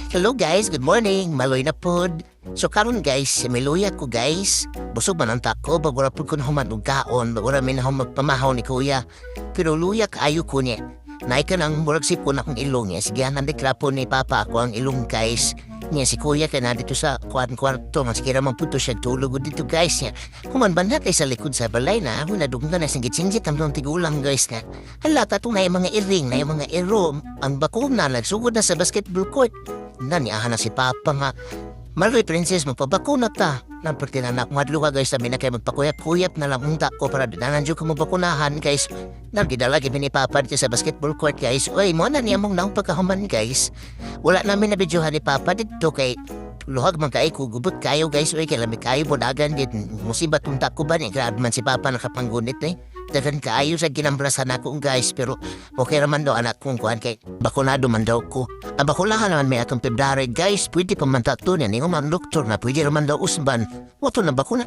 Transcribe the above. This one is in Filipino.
Hello guys, good morning. Maloy na pod. So karon guys, may luya ko guys. Busog man ang tako, bagura pod ko na human og kaon, bagura min na magpamahaw ni kuya. Pero luya kaayo ko niya. Nay ka nang murag sipon akong ilong niya. Sige, nandiklapo ni Papa ako ang ilong guys. Niya si kuya ka na dito sa kwarto. Nga sikira man puto siya tulog dito guys niya. Human banda kay sa likod sa balay na. Huna dugong na singgit-singgit ang mga tigulang guys na. Halata itong na yung mga iring, na yung mga ero. Ang bakong na nagsugod na sa basketball court. Naniahan na si Papa nga. Maloy princess, magpabakuna ta. Namperte na anak, madlo ka guys, sabi na kayo magpakuyap-kuyap na lang unta ko para dinanandiyo ko mabakunahan guys. Nagidalagi ni Papa dito sa basketball court guys. Uy, mo na niya mong naong pagkahuman guys. Wala namin na videohan ni Papa dito kay luhag man kayo kugubot kayo guys. Uy, kailamig kayo bodagan dit. Musibat unta ko ba ni? Grabe man si Papa nakapanggunit eh. Dagan kaayo sa ginambrasan ako guys. Pero okay naman daw anak kong kuhan kay bakunado man daw ko. Ang bakulahan naman may atong February guys. Pwede pa man tatunan. Yung mga doktor na pwede naman daw usban. Wato na bakuna.